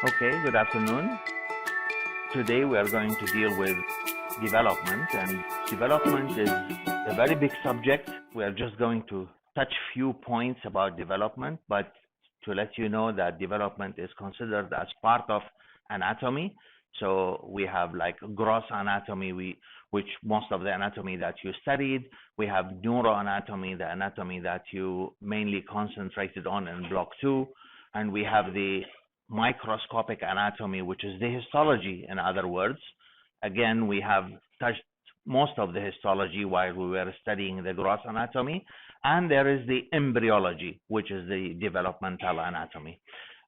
Okay, good afternoon. Today we are going to deal with development, and development is a very big subject. We are just going to touch few points about development, but to let you know that development is considered as part of anatomy. So we have like gross anatomy, which most of the anatomy that you studied. We have neuroanatomy, the anatomy that you mainly concentrated on in block 2, and we have the microscopic anatomy, which is the histology, in other words. Again, we have touched most of the histology while we were studying the gross anatomy, and there is the embryology, which is the developmental anatomy.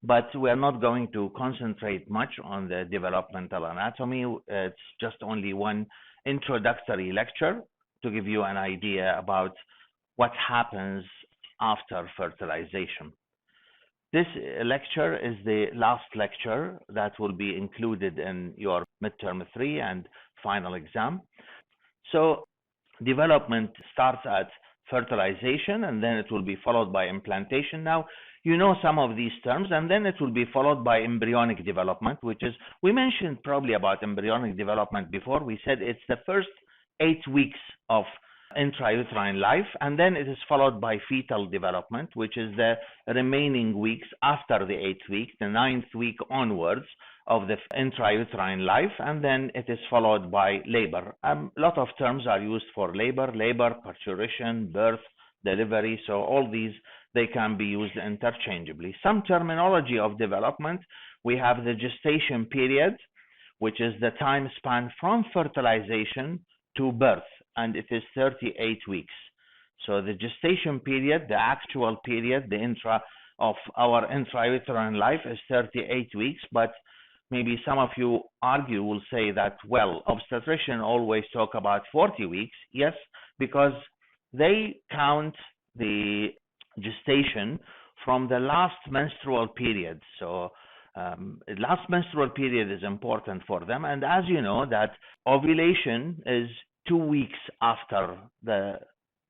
But we are not going to concentrate much on the developmental anatomy. It's just only one introductory lecture to give you an idea about what happens after fertilization. This lecture is the last lecture that will be included in your midterm 3 and final exam. So development starts at fertilization, and then it will be followed by implantation. Now, you know some of these terms, and then it will be followed by embryonic development, which is, we mentioned probably about embryonic development before. We said it's the first 8 weeks of intrauterine life, and then it is followed by fetal development, which is the remaining weeks after the 8th week, the 9th week onwards of the intrauterine life, and then it is followed by labor. A lot of terms are used for labor, parturition, birth, delivery, so all these, they can be used interchangeably. Some terminology of development, we have the gestation period, which is the time span from fertilization to birth, and it is 38 weeks. So the gestation period, the actual period, of our intrauterine life is 38 weeks, but maybe some of you will say that, well, obstetrician always talk about 40 weeks. Yes, because they count the gestation from the last menstrual period. So last menstrual period is important for them. And as you know, that ovulation is 2 weeks after the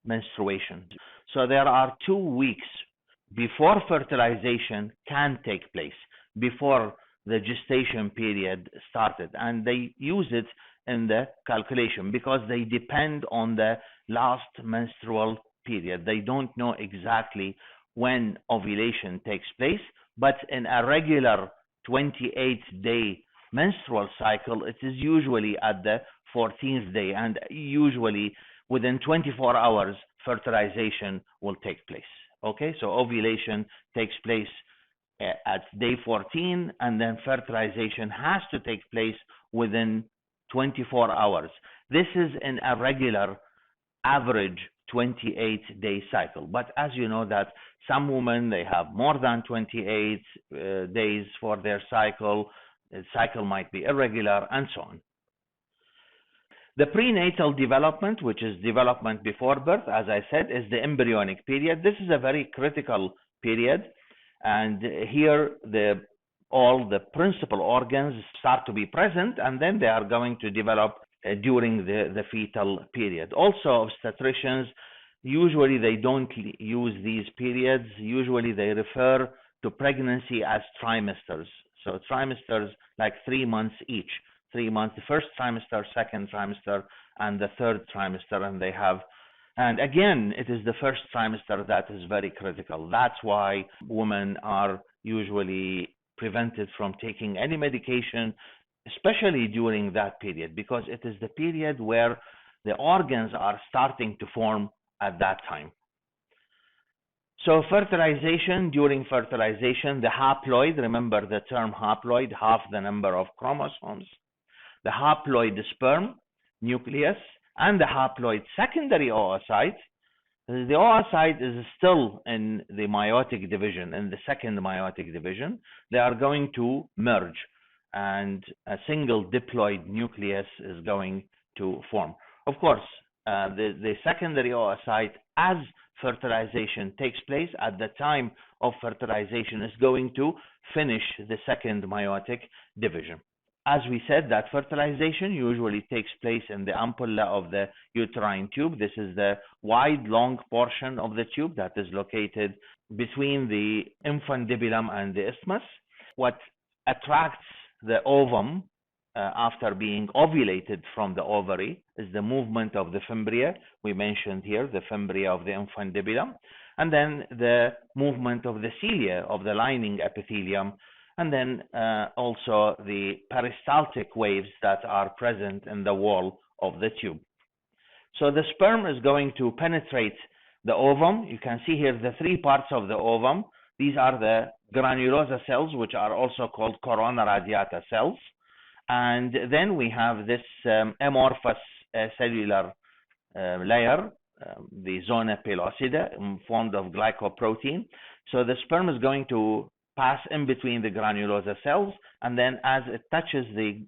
menstruation. So there are 2 weeks before fertilization can take place, before the gestation period started. And they use it in the calculation because they depend on the last menstrual period. They don't know exactly when ovulation takes place, but in a regular 28-day menstrual cycle, it is usually at the 14th day, and usually within 24 hours, fertilization will take place. Okay, so ovulation takes place at day 14, and then fertilization has to take place within 24 hours. This is in a regular average 28-day cycle. But as you know that some women, they have more than 28 days for their cycle. The cycle might be irregular, and so on. The prenatal development, which is development before birth, as I said, is the embryonic period. This is a very critical period, and here all the principal organs start to be present, and then they are going to develop during the fetal period. Also, obstetricians, usually they don't use these periods. Usually they refer to pregnancy as trimesters. So trimesters, like 3 months each. 3 months, the first trimester, second trimester, and the third trimester, and again, it is the first trimester that is very critical. That's why women are usually prevented from taking any medication, especially during that period, because it is the period where the organs are starting to form at that time. So fertilization, during fertilization, the haploid, remember the term haploid, half the number of chromosomes, the haploid sperm nucleus, and the haploid secondary oocyte. The oocyte is still in the meiotic division, in the second meiotic division. They are going to merge, and a single diploid nucleus is going to form. Of course, the secondary oocyte, as fertilization takes place, at the time of fertilization, is going to finish the second meiotic division. As we said, that fertilization usually takes place in the ampulla of the uterine tube. This is the wide, long portion of the tube that is located between the infundibulum and the isthmus. What attracts the ovum after being ovulated from the ovary is the movement of the fimbria. We mentioned here the fimbria of the infundibulum, and then the movement of the cilia of the lining epithelium, and then also the peristaltic waves that are present in the wall of the tube. So the sperm is going to penetrate the ovum. You can see here the three parts of the ovum. These are the granulosa cells, which are also called corona radiata cells. And then we have this amorphous cellular layer, the zona pellucida, formed of glycoprotein. So the sperm is going to pass in between the granulosa cells, and then as it touches the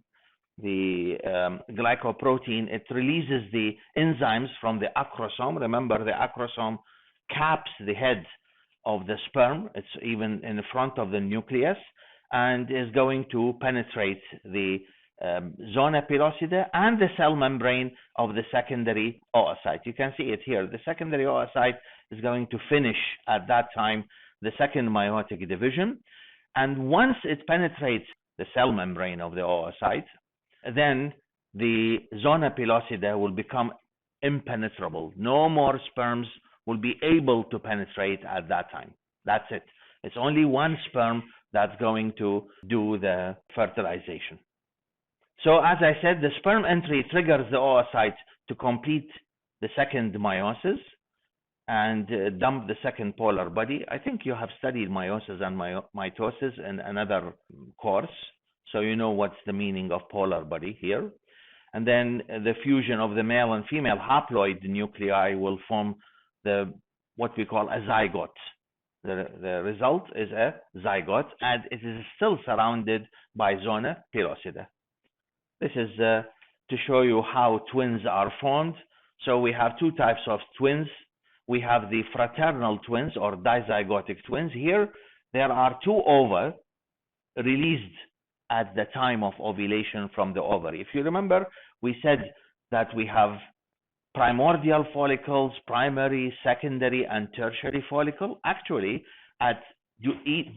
glycoprotein, it releases the enzymes from the acrosome. Remember, the acrosome caps the head of the sperm. It's even in front of the nucleus, and is going to penetrate the zona pellucida and the cell membrane of the secondary oocyte. You can see it here. The secondary oocyte is going to finish at that time the second meiotic division, and once it penetrates the cell membrane of the oocyte, then the zona pellucida will become impenetrable. No more sperms will be able to penetrate at that time. That's it. It's only one sperm that's going to do the fertilization. So as I said, the sperm entry triggers the oocyte to complete the second meiosis and dump the second polar body. I think you have studied meiosis and mitosis in another course, so you know what's the meaning of polar body here. And then the fusion of the male and female haploid nuclei will form what we call a zygote. The result is a zygote, and it is still surrounded by zona pellucida. This is to show you how twins are formed. So we have two types of twins. We have the fraternal twins or dizygotic twins. Here, there are two ova released at the time of ovulation from the ovary. If you remember, we said that we have primordial follicles, primary, secondary, and tertiary follicle. Actually,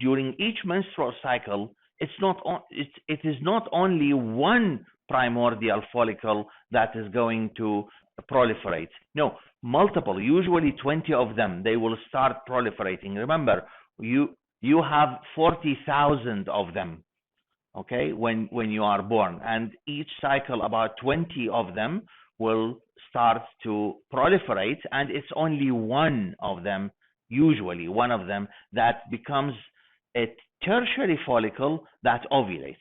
during each menstrual cycle, it is not only one primordial follicle that is going to proliferate. No, multiple, usually 20 of them, they will start proliferating. Remember, you have 40,000 of them, okay, when you are born, and each cycle about 20 of them will start to proliferate, and it's only one of them, usually one of them, that becomes a tertiary follicle that ovulates,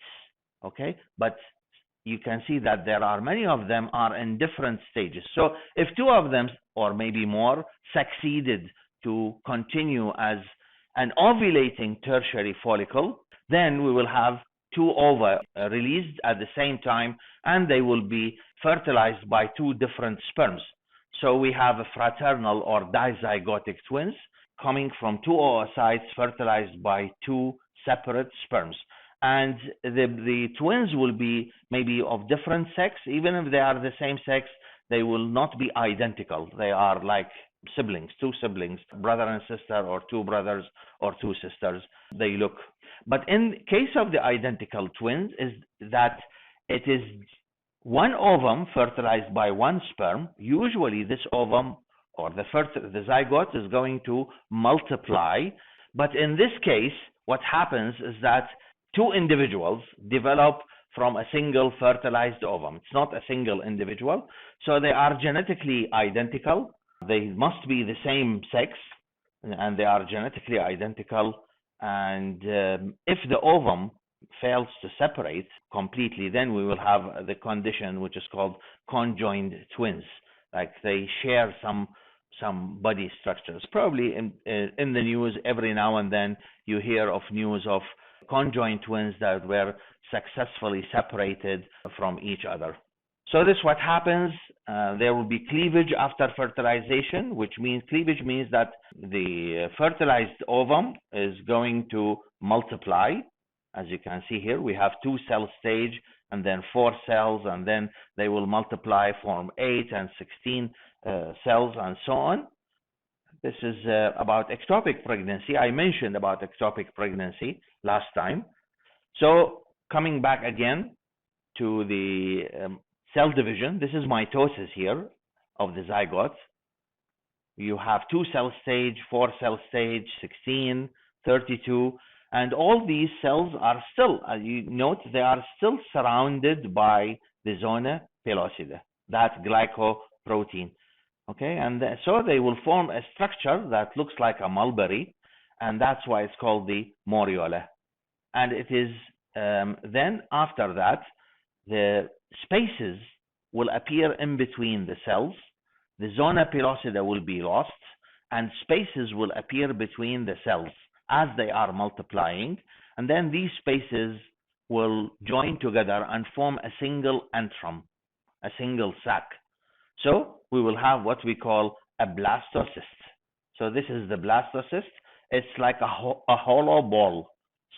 okay? But you can see that there are many of them are in different stages. So if two of them, or maybe more, succeeded to continue as an ovulating tertiary follicle, then we will have two ova released at the same time, and they will be fertilized by two different sperms. So we have a fraternal or dizygotic twins coming from two oocytes fertilized by two separate sperms. And the twins will be maybe of different sex. Even if they are the same sex, they will not be identical. They are like siblings, two siblings, brother and sister, or two brothers or two sisters. They look. But in case of the identical twins, is that it is one ovum fertilized by one sperm. Usually this ovum or the zygote is going to multiply. But in this case, what happens is that two individuals develop from a single fertilized ovum. It's not a single individual. So they are genetically identical. They must be the same sex, and they are genetically identical. And if the ovum fails to separate completely, then we will have the condition which is called conjoined twins. Like they share some body structures. Probably in the news every now and then you hear of news of conjoined twins that were successfully separated from each other. So this is what happens. There will be cleavage after fertilization, which means cleavage means that the fertilized ovum is going to multiply. As you can see here, we have 2-cell stage and then 4 cells, and then they will multiply, form 8 and 16 cells, and so on. This is about ectopic pregnancy. I mentioned about ectopic pregnancy last time. So coming back again to the cell division, this is mitosis here of the zygote. You have 2 cell stage, 4 cell stage, 16, 32, and all these cells are still, as you note, they are still surrounded by the zona pellucida, that glycoprotein. Okay, and so they will form a structure that looks like a mulberry, and that's why it's called the morula. And it is then after that, the spaces will appear in between the cells. The zona pellucida will be lost, and spaces will appear between the cells as they are multiplying, and then these spaces will join together and form a single antrum, a single sac. So we will have what we call a blastocyst. So this is the blastocyst. It's like a hollow ball.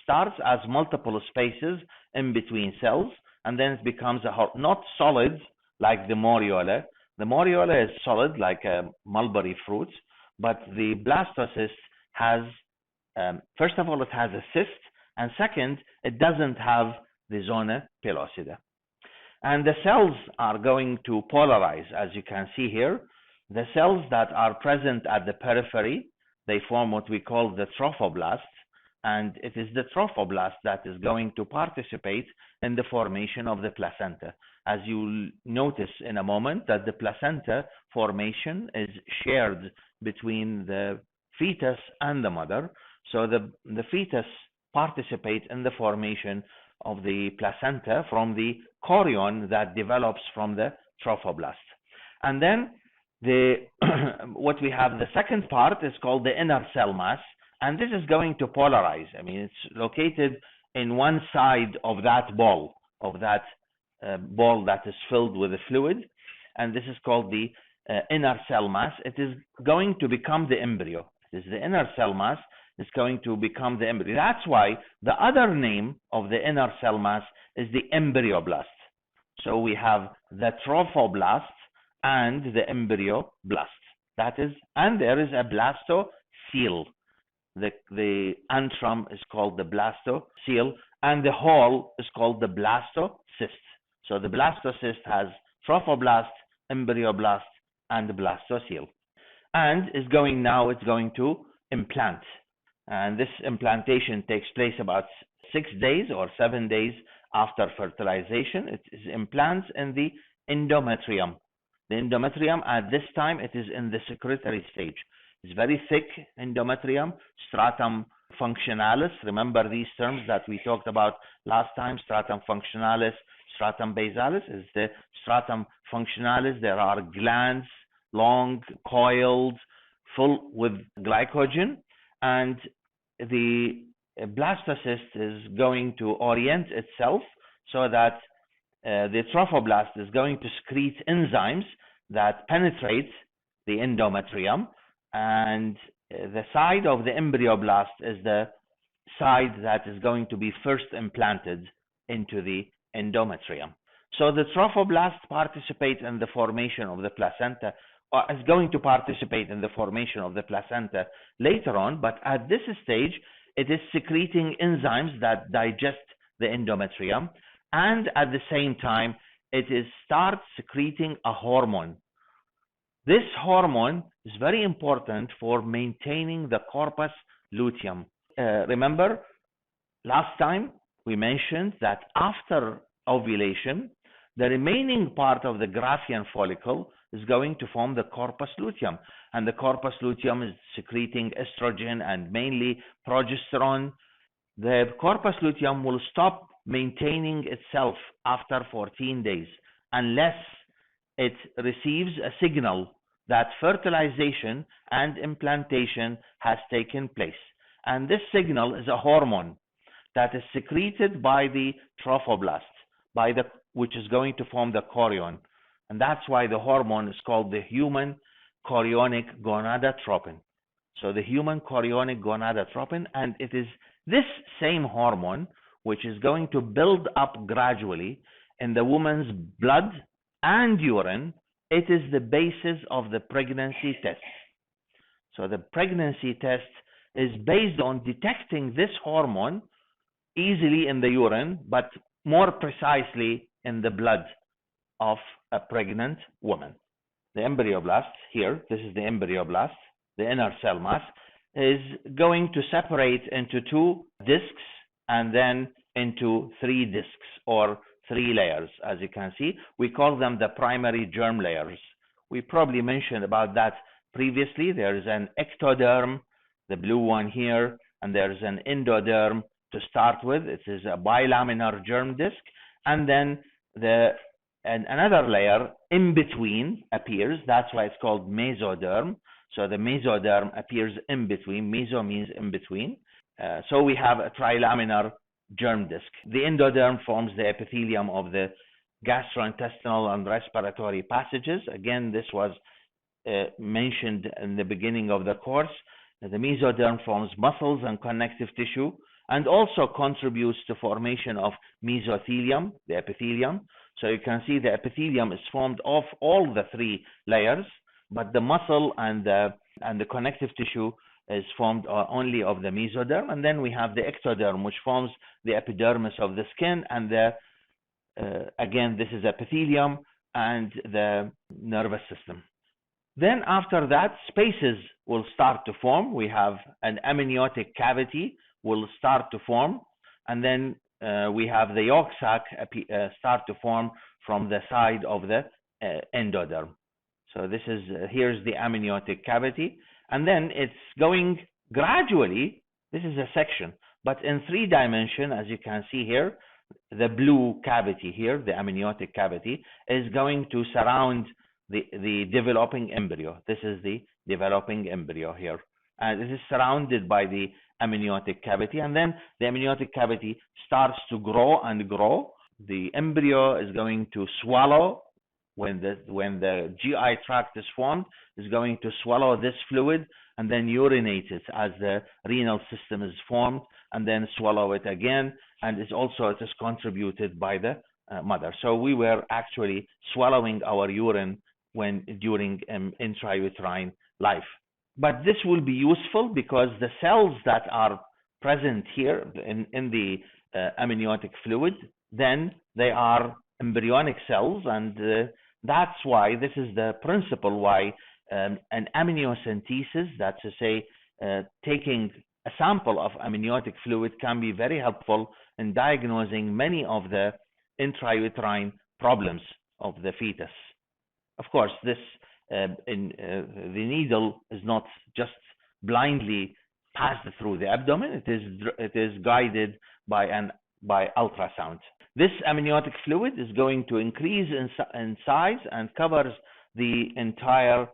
Starts as multiple spaces in between cells, and then it becomes not solid like the morula. The morula is solid like a mulberry fruit, but the blastocyst has, first of all, it has a cyst, and second, it doesn't have the zona pellucida. And the cells are going to polarize, as you can see here. The cells that are present at the periphery, they form what we call the trophoblast, and it is the trophoblast that is going to participate in the formation of the placenta. As you'll notice in a moment that the placenta formation is shared between the fetus and the mother. So the fetus participates in the formation of the placenta from the chorion that develops from the trophoblast. And then what we have, the second part is called the inner cell mass, and this is going to polarize. I mean, it's located in one side of that ball, ball that is filled with the fluid, and this is called the inner cell mass. It is going to become the embryo. It is the inner cell mass is going to become the embryo. That's why the other name of the inner cell mass is the embryoblast. So we have the trophoblast and the embryoblast. That is, and there is a blastocele. The antrum is called the blastocele, and the whole is called the blastocyst. So the blastocyst has trophoblast, embryoblast, and the blastocele. And it's going to implant. And this implantation takes place about 6 days or 7 days after fertilization. It is implants in the endometrium. The endometrium, at this time, it is in the secretory stage. It's very thick endometrium, stratum functionalis. Remember these terms that we talked about last time, stratum functionalis, stratum basalis. Is the stratum functionalis. There are glands, long, coiled, full with glycogen, and the blastocyst is going to orient itself so that the trophoblast is going to secrete enzymes that penetrate the endometrium, and the side of the embryoblast is the side that is going to be first implanted into the endometrium. So the trophoblast participates in the formation of the placenta, or is going to participate in the formation of the placenta later on, but at this stage, it is secreting enzymes that digest the endometrium, and at the same time, it starts secreting a hormone. This hormone is very important for maintaining the corpus luteum. Remember, last time we mentioned that after ovulation, the remaining part of the Graafian follicle is going to form the corpus luteum, and the corpus luteum is secreting estrogen and mainly progesterone. The corpus luteum will stop maintaining itself after 14 days unless it receives a signal that fertilization and implantation has taken place. And this signal is a hormone that is secreted by the trophoblast, which is going to form the chorion. And that's why the hormone is called the human chorionic gonadotropin. So the human chorionic gonadotropin, and it is this same hormone which is going to build up gradually in the woman's blood and urine. It is the basis of the pregnancy test. So the pregnancy test is based on detecting this hormone easily in the urine, but more precisely in the blood of a pregnant woman. The embryoblast here, this is the embryoblast, the inner cell mass, is going to separate into 2 discs and then into 3 discs or 3 layers. As you can see, we call them the primary germ layers. We probably mentioned about that previously. There is an ectoderm, the blue one here, and there's an endoderm to start with. It is a bilaminar germ disc, and then another layer in between appears. That's why it's called mesoderm. So the mesoderm appears in between. Meso means in between. So we have a trilaminar germ disc. The endoderm forms the epithelium of the gastrointestinal and respiratory passages. Again, this was mentioned in the beginning of the course. The mesoderm forms muscles and connective tissue and also contributes to formation of mesothelium, the epithelium. So you can see the epithelium is formed of all the 3 layers, but the muscle and the connective tissue is formed only of the mesoderm. And then we have the ectoderm, which forms the epidermis of the skin, and again, this is epithelium and the nervous system. Then after that, spaces will start to form. We have an amniotic cavity will start to form, and then we have the yolk sac start to form from the side of the endoderm. So this is here's the amniotic cavity, and then it's going gradually. This is a section, but in 3 dimensions, as you can see here, the blue cavity here, the amniotic cavity, is going to surround the developing embryo. This is the developing embryo here, and it is surrounded by the amniotic cavity, and then the amniotic cavity starts to grow and grow. The embryo is going to swallow. When the GI tract is formed, is going to swallow this fluid and then urinate it as the renal system is formed, and then swallow it again, and it is contributed by the mother. So we were actually swallowing our urine during intrauterine life. But this will be useful because the cells that are present here in the amniotic fluid, then they are embryonic cells, and that's why this is the principle why an amniocentesis, that's to say taking a sample of amniotic fluid, can be very helpful in diagnosing many of the intrauterine problems of the fetus. Of course, this the needle is not just blindly passed through the abdomen. It is guided by ultrasound. This amniotic fluid is going to increase in size and covers the entire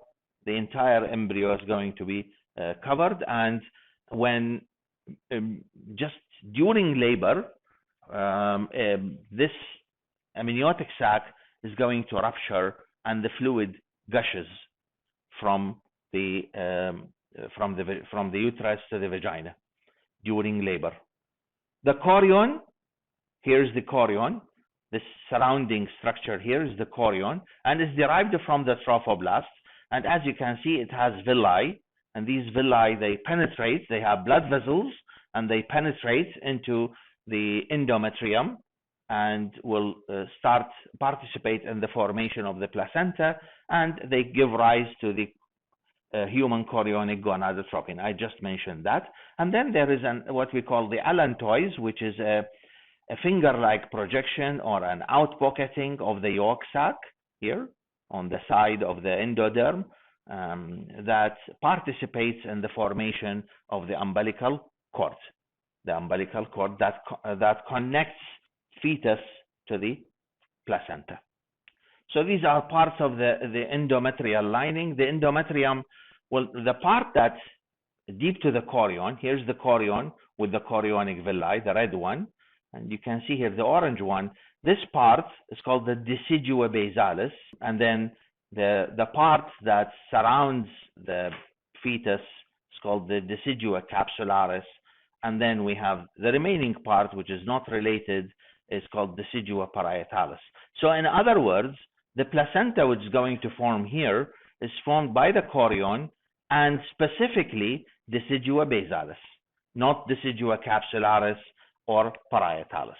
embryo is going to be covered. And when just during labor, this amniotic sac is going to rupture and the fluid gushes from the uterus to the vagina during labor. The chorion, here's the chorion. This surrounding structure here is the chorion, and is derived from the trophoblast. And as you can see, it has villi, and these villi, they penetrate. They have blood vessels, and they penetrate into the endometrium, and will participate in the formation of the placenta, and they give rise to the human chorionic gonadotropin. I just mentioned that. And then there is what we call the allantois, which is a finger-like projection or an outpocketing of the yolk sac here on the side of the endoderm that participates in the formation of the umbilical cord. The umbilical cord that connects fetus to the placenta. So these are parts of the endometrial lining. The endometrium, well, the part that's deep to the chorion, here's the chorion with the chorionic villi, the red one, and you can see here the orange one. This part is called the decidua basalis, and then the part that surrounds the fetus is called the decidua capsularis, and then we have the remaining part, which is not related, is called decidua parietalis. So in other words, the placenta which is going to form here is formed by the chorion and specifically decidua basalis, not decidua capsularis or parietalis.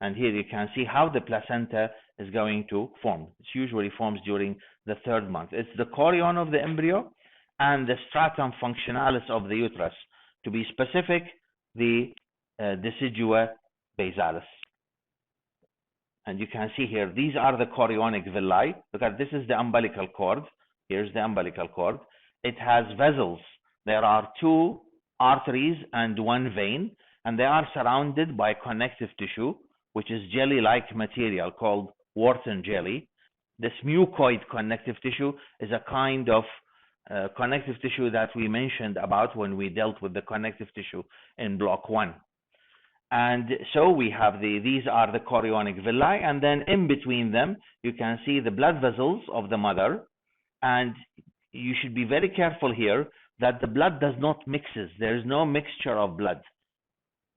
And here you can see how the placenta is going to form. It usually forms during the 3rd month. It's the chorion of the embryo and the stratum functionalis of the uterus. To be specific, the decidua basalis. And you can see here, these are the chorionic villi. Look at this is the umbilical cord. Here's the umbilical cord. It has vessels. There are 2 arteries and 1 vein, and they are surrounded by connective tissue, which is jelly-like material called Wharton jelly. This mucoid connective tissue is a kind of connective tissue that we mentioned about when we dealt with the connective tissue in block 1. And so we have these are the chorionic villi, and then in between them, you can see the blood vessels of the mother. And you should be very careful here that the blood does not mixes. There is no mixture of blood.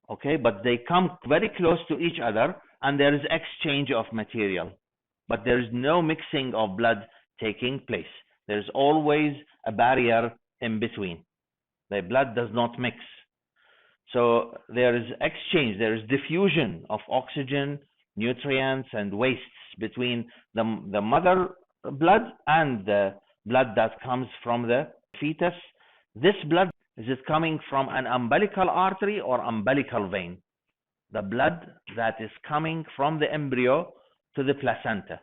Okay, but they come very close to each other, and there is exchange of material. But there is no mixing of blood taking place. There's always a barrier in between. The blood does not mix. So there is exchange, there is diffusion of oxygen, nutrients, and wastes between the mother blood and the blood that comes from the fetus. This blood, is it coming from an umbilical artery or umbilical vein? The blood that is coming from the embryo to the placenta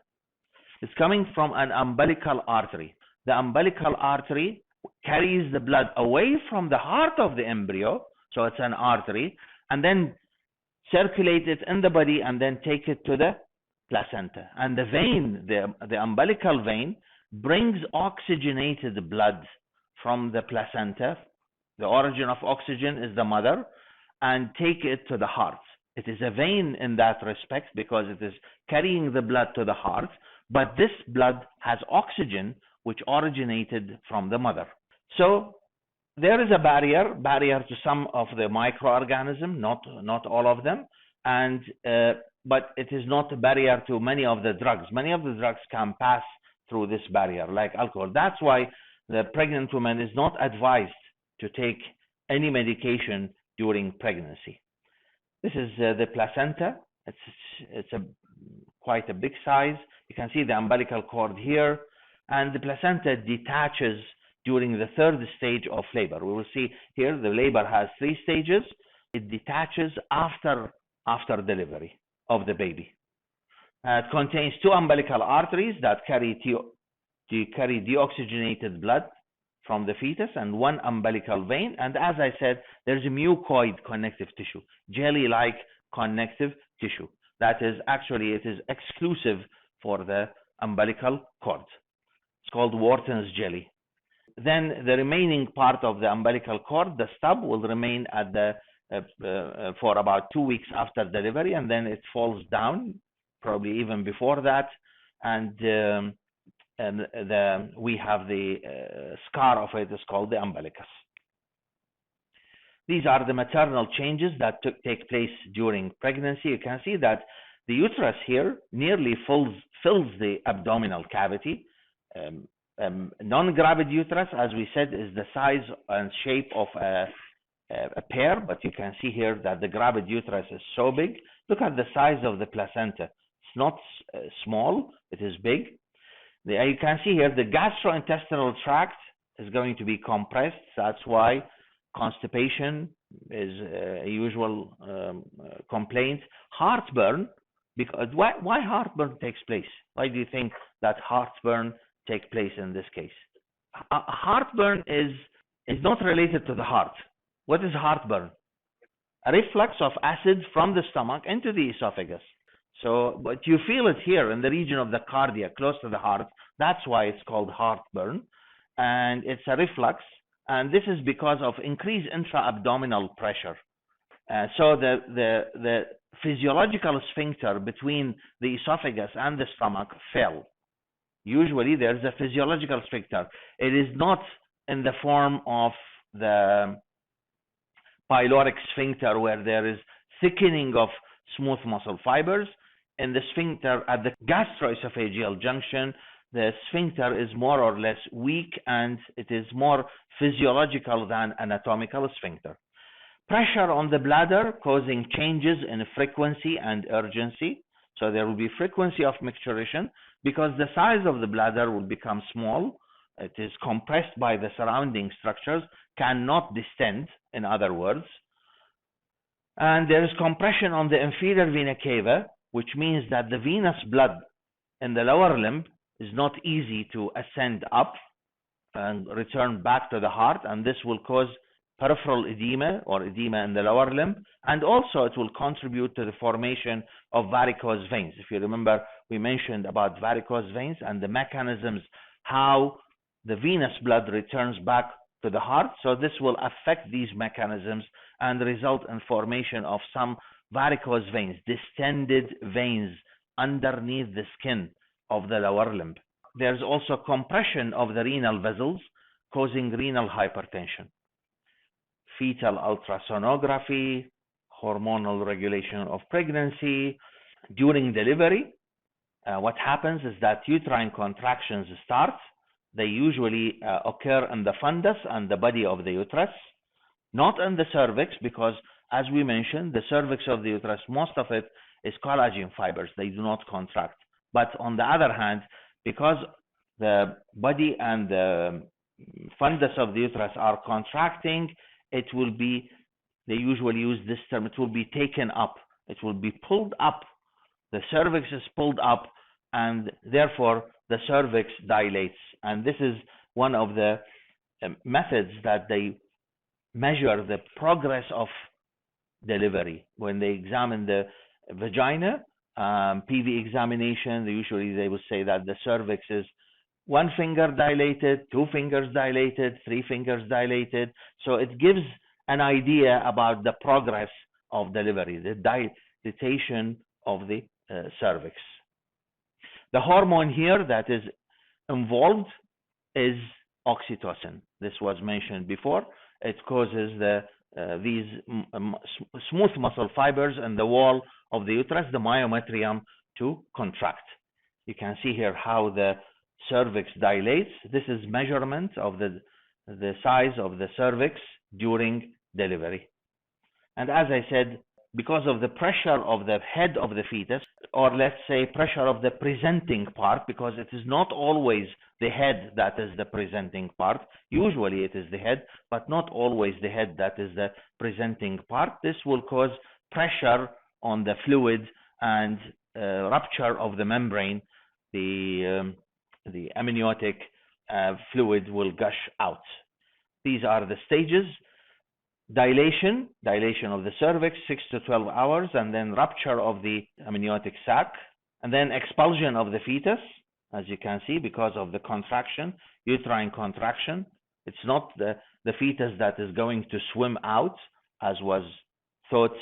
is coming from an umbilical artery. The umbilical artery carries the blood away from the heart of the embryo, so it's an artery, and then circulate it in the body and then take it to the placenta. And the vein, the umbilical vein, brings oxygenated blood from the placenta. The origin of oxygen is the mother, and take it to the heart. It is a vein in that respect because it is carrying the blood to the heart, but this blood has oxygen which originated from the mother. So there is a barrier to some of the microorganisms, not all of them, and but it is not a barrier to many of the drugs. Many of the drugs can pass through this barrier, like alcohol. That's why the pregnant woman is not advised to take any medication during pregnancy. This is the placenta. It's quite a big size. You can see the umbilical cord here, and the placenta detaches during the 3rd stage of labor. We will see here the labor has 3 stages. It detaches after delivery of the baby. It contains 2 umbilical arteries that carry deoxygenated blood from the fetus, and 1 umbilical vein. And as I said, there's a mucoid connective tissue, jelly-like connective tissue. That is actually, it is exclusive for the umbilical cord. It's called Wharton's jelly. Then the remaining part of the umbilical cord, the stub, will remain at the for about 2 weeks after delivery, and then it falls down, probably even before that, and we have the scar of it is called the umbilicus. These are the maternal changes that take place during pregnancy. You can see that the uterus here nearly fills the abdominal cavity. Non-gravid uterus, as we said, is the size and shape of a pear, but you can see here that the gravid uterus is so big. Look at the size of the placenta. It's not small, it is big. You can see here the gastrointestinal tract is going to be compressed. That's why constipation is a usual complaint. Heartburn, because why heartburn takes place? Why do you think that heartburn takes place in this case? Heartburn is not related to the heart. What is heartburn? A reflux of acid from the stomach into the esophagus. So, but you feel it here in the region of the cardia, close to the heart. That's why it's called heartburn. And it's a reflux. And this is because of increased intra-abdominal pressure. So the physiological sphincter between the esophagus and the stomach fell. Usually there's a physiological sphincter. It is not in the form of the pyloric sphincter where there is thickening of smooth muscle fibers. In the sphincter at the gastroesophageal junction, the sphincter is more or less weak, and it is more physiological than anatomical sphincter. Pressure on the bladder causing changes in frequency and urgency. So there will be frequency of micturition because the size of the bladder will become small. It is compressed by the surrounding structures, cannot distend, in other words. And there is compression on the inferior vena cava, which means that the venous blood in the lower limb is not easy to ascend up and return back to the heart, and this will cause peripheral edema or edema in the lower limb, and also it will contribute to the formation of varicose veins. If you remember, we mentioned about varicose veins and the mechanisms how the venous blood returns back to the heart. So this will affect these mechanisms and result in formation of some varicose veins, distended veins underneath the skin of the lower limb. There's also compression of the renal vessels causing renal hypertension. Fetal ultrasonography, hormonal regulation of pregnancy. During delivery, what happens is that uterine contractions start. They usually occur in the fundus and the body of the uterus, not in the cervix, because as we mentioned, the cervix of the uterus, most of it is collagen fibers. They do not contract. But on the other hand, because the body and the fundus of the uterus are contracting, it will be, they usually use this term, it will be taken up. It will be pulled up. The cervix is pulled up, and therefore the cervix dilates. And this is one of the methods that they measure the progress of delivery. When they examine the vagina, PV examination, they will say that the cervix is 1 finger dilated, 2 fingers dilated, 3 fingers dilated. So it gives an idea about the progress of delivery, the dilatation of the cervix. The hormone here that is involved is oxytocin. This was mentioned before. It causes these smooth muscle fibers in the wall of the uterus, the myometrium, to contract. You can see here how the cervix dilates. This is measurement of the size of the cervix during delivery. And as I said, because of the pressure of the head of the fetus, or let's say pressure of the presenting part, because it is not always the head that is the presenting part. Usually it is the head, but not always the head that is the presenting part. This will cause pressure on the fluid and rupture of the membrane. The amniotic fluid will gush out. These are the stages. Dilation of the cervix, 6 to 12 hours, and then rupture of the amniotic sac, and then expulsion of the fetus, as you can see, because of the contraction, uterine contraction. It's not the fetus that is going to swim out, as was thought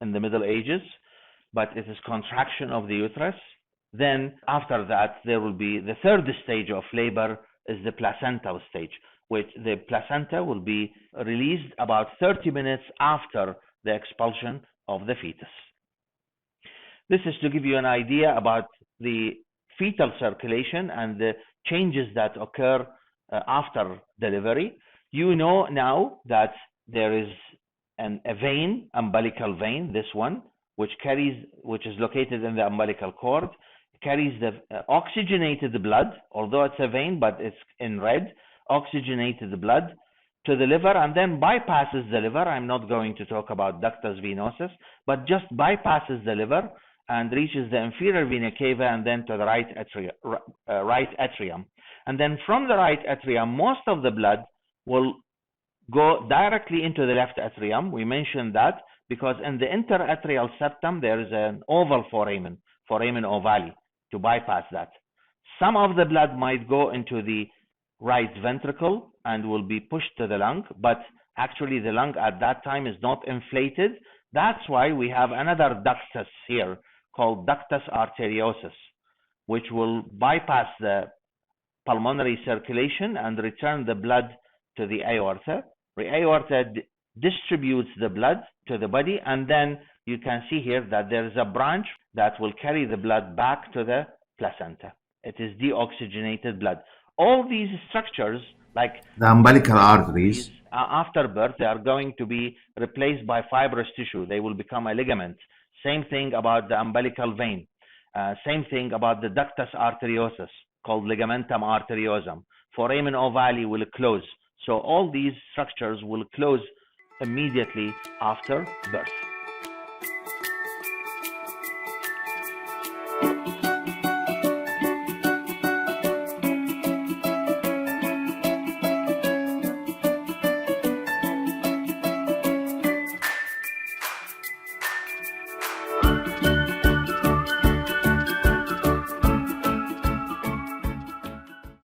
in the Middle Ages, but it is contraction of the uterus. Then after that, there will be the third stage of labor, is the placental stage, which the placenta will be released about 30 minutes after the expulsion of the fetus. This is to give you an idea about the fetal circulation and the changes that occur after delivery. You know now that there is a vein, umbilical vein, this one, which is located in the umbilical cord, carries the oxygenated blood, although it's a vein, but it's in red, oxygenated blood to the liver, and then bypasses the liver. I'm not going to talk about ductus venosus, but just bypasses the liver and reaches the inferior vena cava and then to the right atrium. And then from the right atrium, most of the blood will go directly into the left atrium. We mentioned that because in the interatrial septum, there is an oval foramen ovale to bypass that. Some of the blood might go into the right ventricle and will be pushed to the lung, but actually the lung at that time is not inflated. That's why we have another ductus here called ductus arteriosus, which will bypass the pulmonary circulation and return the blood to the aorta. The aorta distributes the blood to the body, and then you can see here that there is a branch that will carry the blood back to the placenta. It is deoxygenated blood. all these structures, like The umbilical arteries. after birth, they are going to be replaced by fibrous tissue. They will become a ligament. Same thing about the umbilical vein. Same thing about the ductus arteriosus, called ligamentum arteriosum. Foramen ovale will close. So all these structures will close immediately after birth.